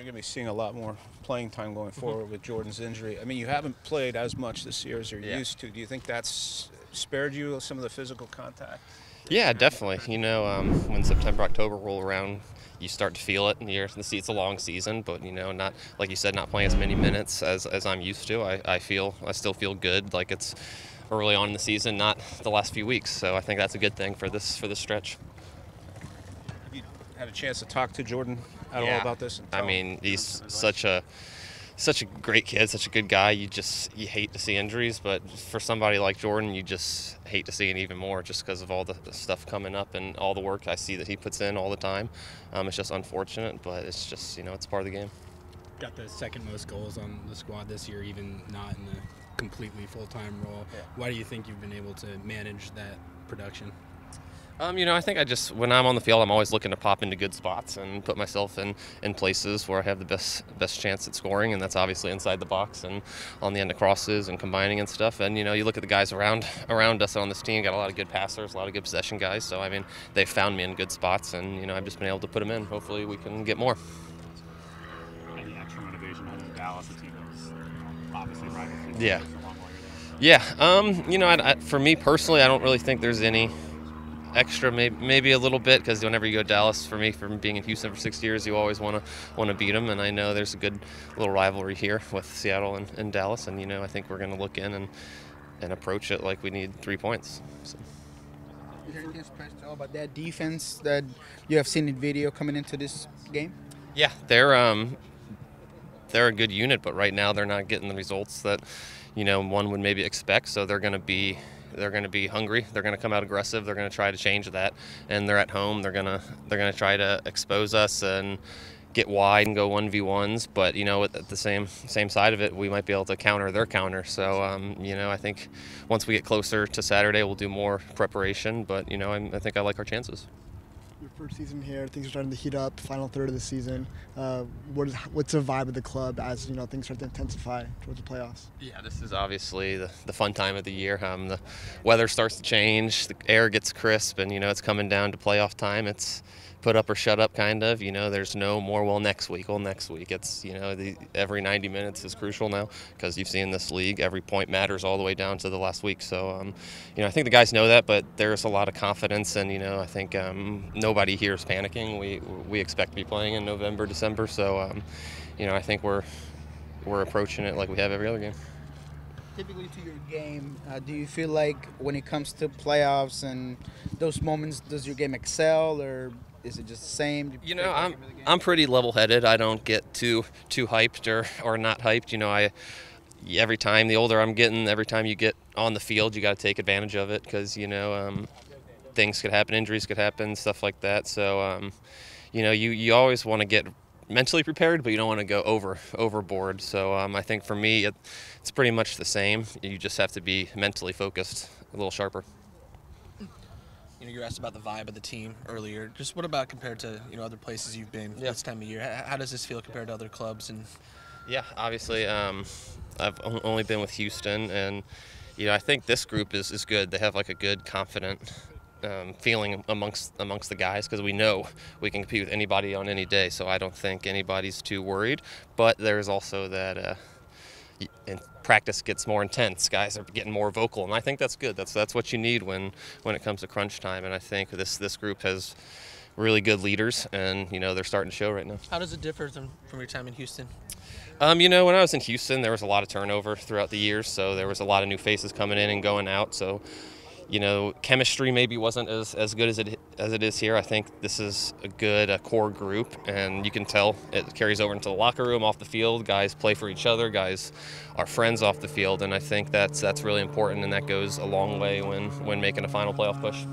you're going to be seeing a lot more playing time going forward with Jordan's injury. I mean, you haven't played as much this year as you're used to. Do you think that's spared you some of the physical contact? Yeah, definitely. When September, October roll around, you start to feel it. It's a long season, but not like you said, not playing as many minutes as I'm used to. I still feel good. Like it's early on in the season, not the last few weeks. So I think that's a good thing for this stretch. Have you had a chance to talk to Jordan at all about this? I mean, he's such a great kid, such a good guy. You hate to see injuries, but for somebody like Jordan, you just hate to see it even more just because of all the stuff coming up and all the work I see that he puts in all the time. It's just unfortunate, but it's just, it's part of the game. Got the second most goals on the squad this year, even not in the completely full-time role. Yeah. Why do you think you've been able to manage that production? I think when I'm on the field, I'm always looking to pop into good spots and put myself in places where I have the best chance at scoring, and that's obviously inside the box and on the end of crosses and combining and stuff. And, you look at the guys around us on this team, got a lot of good passers, a lot of good possession guys. So, I mean, they've found me in good spots, and, I've just been able to put them in. Hopefully we can get more. Any extra motivation heading to Dallas, a team that's obviously rival? Yeah. Yeah. For me personally, I don't really think there's any extra, maybe a little bit, because whenever you go to Dallas, for me, from being in Houston for 6 years, you always want to beat them, and I know there's a good little rivalry here with Seattle and Dallas, and I think we're going to look in and approach it like we need 3 points. So. Is there anything special about that defense that you have seen in video coming into this game? Yeah, they're a good unit, but right now they're not getting the results that one would maybe expect, so they're going to be hungry. They're going to come out aggressive. They're going to try to change that. And they're at home. They're going to try to expose us and get wide and go 1v1s. But at the same side of it, we might be able to counter their counter. So I think once we get closer to Saturday, we'll do more preparation. But I think I like our chances. Your first season here, things are starting to heat up. Final third of the season. What's the vibe of the club as things start to intensify towards the playoffs? Yeah, this is obviously the fun time of the year. The weather starts to change, the air gets crisp, and it's coming down to playoff time. It's put up or shut up, kind of. There's no more. Next week. It's every 90 minutes is crucial now, because you've seen this league, every point matters all the way down to the last week. So I think the guys know that, but there's a lot of confidence, and I think nobody here is panicking. We expect to be playing in November, December. So I think we're approaching it like we have every other game. Typically to your game, do you feel like when it comes to playoffs and those moments, does your game excel, or is it just the same? I'm pretty level-headed. I don't get too hyped or not hyped. Every time, the older I'm getting, every time you get on the field, you got to take advantage of it, because things could happen, injuries could happen, stuff like that. So you always want to get mentally prepared, but you don't want to go overboard. So I think for me, it's pretty much the same. You just have to be mentally focused, a little sharper. You were asked about the vibe of the team earlier. Just what about compared to other places you've been this time of year? How does this feel compared to other clubs? And yeah, obviously, I've only been with Houston, and I think this group is good. They have like a good, confident feeling amongst the guys, because we know we can compete with anybody on any day. So I don't think anybody's too worried. But there's also that. And practice gets more intense. Guys are getting more vocal, and I think that's good. That's what you need when it comes to crunch time. And I think this group has really good leaders, and they're starting to show right now. How does it differ from your time in Houston? When I was in Houston, there was a lot of turnover throughout the years, so there was a lot of new faces coming in and going out. So chemistry maybe wasn't as good as it is here. I think this is a good core group, and you can tell it carries over into the locker room, off the field. Guys play for each other. Guys are friends off the field, and I think that's really important, and that goes a long way when making a final playoff push.